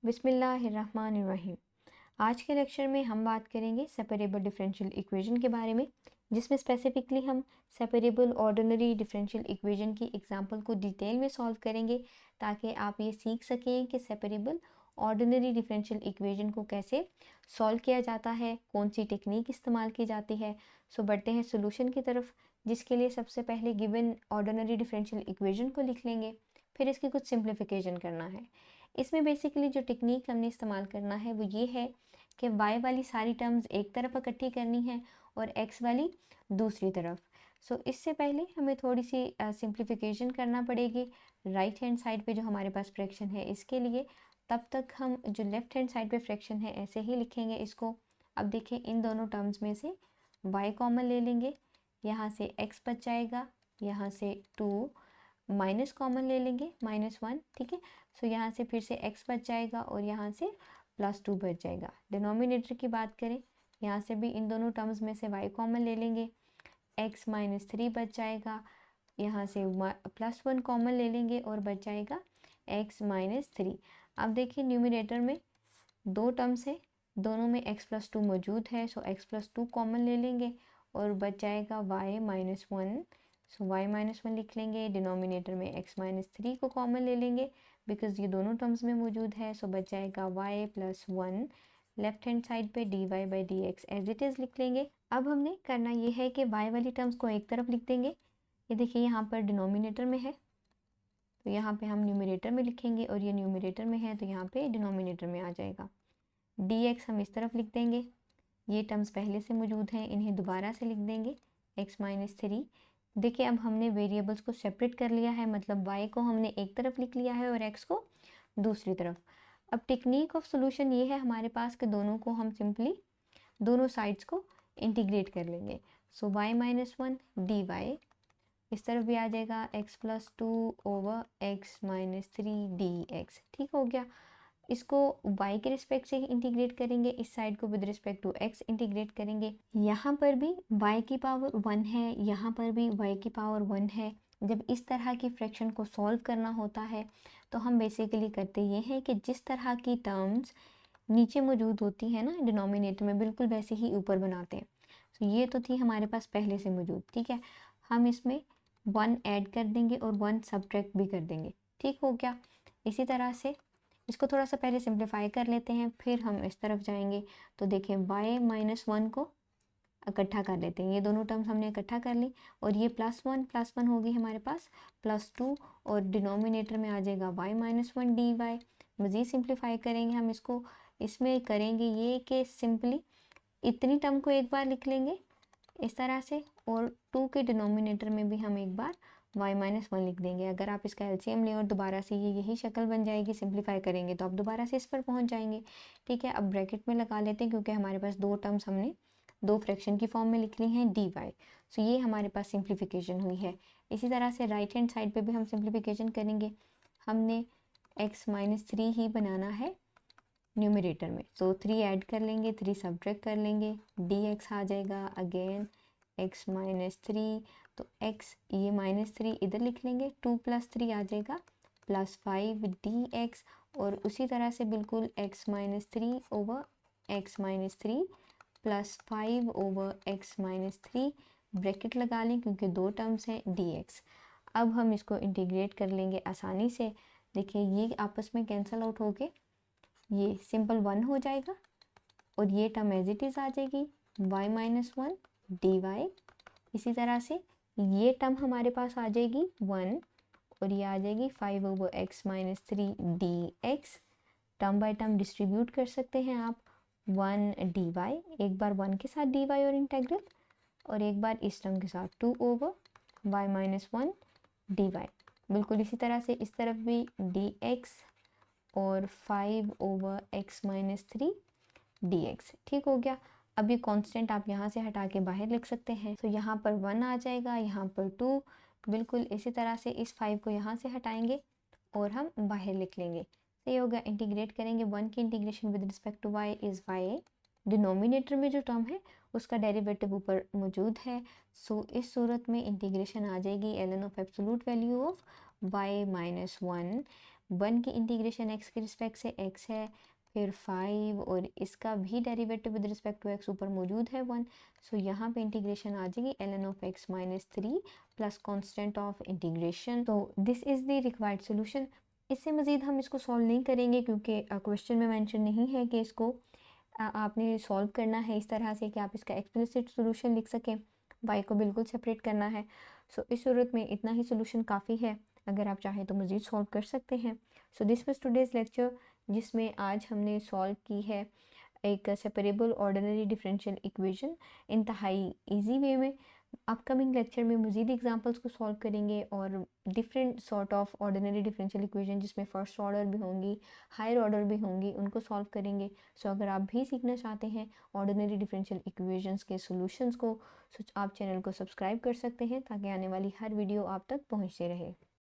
बिस्मिल्लाहिर्रहमानिर्रहीम। आज के लेक्चर में हम बात करेंगे सेपरेबल डिफरेंशियल इक्वेशन के बारे में, जिसमें स्पेसिफिकली हम सेपरेबल ऑर्डिनरी डिफरेंशियल इक्वेशन की एग्जांपल को डिटेल में सॉल्व करेंगे ताकि आप ये सीख सकें कि सेपरेबल ऑर्डिनरी डिफरेंशियल इक्वेशन को कैसे सॉल्व किया जाता है, कौन सी टेक्निक इस्तेमाल की जाती है। सो बढ़ते हैं सोल्यूशन की तरफ, जिसके लिए सबसे पहले गिवन ऑर्डिनरी डिफरेंशियल इक्वेशन को लिख लेंगे, फिर इसकी कुछ सिंप्लीफिकेशन करना है। इसमें बेसिकली जो टेक्निक हमने इस्तेमाल करना है वो ये है कि y वाली सारी टर्म्स एक तरफ इकट्ठी करनी है और x वाली दूसरी तरफ। सो इससे पहले हमें थोड़ी सी सिंप्लीफिकेशन करना पड़ेगी राइट हैंड साइड पे जो हमारे पास फ्रैक्शन है इसके लिए। तब तक हम जो लेफ्ट हैंड साइड पे फ्रैक्शन है ऐसे ही लिखेंगे इसको। अब देखिए इन दोनों टर्म्स में से y कॉमन ले लेंगे, यहाँ से x बच जाएगा, यहाँ से 2 माइनस कॉमन ले लेंगे -1, ठीक है। सो यहाँ से फिर से x बच जाएगा और यहाँ से +2 बच जाएगा। डिनोमिनेटर की बात करें, यहाँ से भी इन दोनों टर्म्स में से y कॉमन ले लेंगे, x -3 बच जाएगा, यहाँ से +1 कॉमन ले लेंगे और बच जाएगा x -3। अब देखिए न्यूमिनेटर में दो टर्म्स है, दोनों में x+2 मौजूद है, सो x+2 कॉमन ले लेंगे और बच जाएगा y -1। सो y -1 लिख लेंगे। डिनोमिनेटर में x -3 को कॉमन ले लेंगे बिकॉज ये दोनों टर्म्स में मौजूद है, सो बच जाएगा y +1। लेफ्ट हैंड साइड पे dy/dx एज इट इज़ लिख लेंगे। अब हमने करना ये है कि y वाली टर्म्स को एक तरफ लिख देंगे। ये देखिए यहाँ पर डिनोमिनेटर में है तो यहाँ पे हम न्यूमरेटर में लिखेंगे और ये न्यूमरेटर में है तो यहाँ पे डिनोमिनेटर में आ जाएगा। dx हम इस तरफ लिख देंगे, ये टर्म्स पहले से मौजूद हैं, इन्हें दोबारा से लिख देंगे x -3। देखिए अब हमने वेरिएबल्स को सेपरेट कर लिया है, मतलब y को हमने एक तरफ लिख लिया है और x को दूसरी तरफ। अब टेक्निक ऑफ सॉल्यूशन ये है हमारे पास कि दोनों को हम सिंपली दोनों साइड्स को इंटीग्रेट कर लेंगे। सो y -1 dy इस तरफ भी आ जाएगा x+2 ओवर x -3 dx, ठीक हो गया। इसको y के रिस्पेक्ट से ही इंटीग्रेट करेंगे, इस साइड को with respect to x integrate करेंगे। यहाँ पर भी y की पावर 1 है, यहाँ पर भी y की पावर 1 है। जब इस तरह की फ्रैक्शन को सॉल्व करना होता है तो हम बेसिकली करते ये हैं कि जिस तरह की टर्म्स नीचे मौजूद होती है ना डिनोमिनेटर में, बिल्कुल वैसे ही ऊपर बनाते हैं। तो ये तो थी हमारे पास पहले से मौजूद, ठीक है। हम इसमें 1 ऐड कर देंगे और 1 सब्ट्रैक्ट भी कर देंगे, ठीक हो गया। इसी तरह से इसको थोड़ा सा पहले सिंप्लीफाई कर लेते हैं, फिर हम इस तरफ जाएंगे। तो देखें y -1 को इकट्ठा कर लेते हैं, ये दोनों टर्म्स हमने इकट्ठा कर ली और ये +1 होगी हमारे पास +2 और डिनोमिनेटर में आ जाएगा y -1 dy। मज़ीद सिंप्लीफाई करेंगे हम इसको, इसमें करेंगे ये कि सिंपली इतनी टर्म को एक बार लिख लेंगे इस तरह से और 2 के डिनोमिनेटर में भी हम एक बार y -1 लिख देंगे। अगर आप इसका एलसीएम लें और दोबारा से ये यही शक्ल बन जाएगी, सिंप्लीफाई करेंगे तो आप दोबारा से इस पर पहुंच जाएंगे, ठीक है। अब ब्रैकेट में लगा लेते हैं क्योंकि हमारे पास दो टर्म्स हमने दो फ्रैक्शन की फॉर्म में लिख ली हैं dy। सो ये हमारे पास सिंप्लीफिकेशन हुई है। इसी तरह से राइट हैंड साइड पे भी हम सिंप्लीफिकेशन करेंगे। हमने x -3 ही बनाना है न्यूमरेटर में, सो 3 ऐड कर लेंगे, 3 सब्ट्रैक्ट कर लेंगे, dx आ जाएगा अगेन x -3। तो x ये -3 इधर लिख लेंगे, 2 + 3 आ जाएगा +5 dx और उसी तरह से बिल्कुल x -3 over x -3 +5 over x -3 bracket लगा लें क्योंकि दो टर्म्स हैं dx। अब हम इसको इंटीग्रेट कर लेंगे आसानी से। देखिए ये आपस में कैंसिल आउट होके ये सिंपल 1 हो जाएगा और ये टर्म एज इट इज़ आ जाएगी y -1 dy। इसी तरह से ये टर्म हमारे पास आ जाएगी 1 और ये आ जाएगी 5 over x -3 dx। Term by term distribute कर सकते हैं आप, 1 dy, एक बार 1 के साथ dy और इंटेग्रल और एक बार इस टर्म के साथ 2 ओवर y -1 dy। बिल्कुल इसी तरह से इस तरफ भी dx और 5 ओवर x -3 dx, ठीक हो गया। अब ये कांस्टेंट आप यहाँ से हटा के बाहर लिख सकते हैं, तो यहाँ पर 1 आ जाएगा, यहाँ पर 2। बिल्कुल इसी तरह से इस 5 को यहाँ से हटाएंगे और हम बाहर लिख लेंगे। सही होगा। इंटीग्रेट करेंगे, 1 की integration with respect to y is y। Denominator में जो टर्म है उसका डेरिवेटिव ऊपर मौजूद है, सो इस सूरत में इंटीग्रेशन आ जाएगी ln of absolute value of y -1 1 की इंटीग्रेशन x के रिस्पेक्ट से x है, फिर 5 और इसका भी derivative with respect to x ऊपर मौजूद है 1। सो यहाँ पे इंटीग्रेशन आ जाएगी ln of x minus 3 plus constant of integration. तो this is the required solution. इससे मज़ीद हम इसको सॉल्व नहीं करेंगे क्योंकि क्वेश्चन में मेंशन नहीं है कि इसको आपने सॉल्व करना है इस तरह से कि आप इसका एक्सप्लिसिट सोल्यूशन लिख सकें, y को बिल्कुल सेपरेट करना है। सो इस सूरत में इतना ही सोल्यूशन काफ़ी है, अगर आप चाहें तो मज़ीद सॉल्व कर सकते हैं। So this was today's lecture, जिसमें आज हमने सॉल्व की है एक सेपरेबल ऑर्डिनरी डिफरेंशियल इक्वेशन इंतहाई इजी वे में। अपकमिंग लेक्चर में मज़ीद एग्जांपल्स को सॉल्व करेंगे और different sort of ordinary differential equation जिसमें फ़र्स्ट ऑर्डर भी होंगी, हायर ऑर्डर भी होंगी, उनको सॉल्व करेंगे। सो अगर आप भी सीखना चाहते हैं ऑर्डिनरी डिफरेंशियल इक्वेशंस के सॉल्यूशंस को, आप चैनल को सब्सक्राइब कर सकते हैं ताकि आने वाली हर वीडियो आप तक पहुंचते रहे।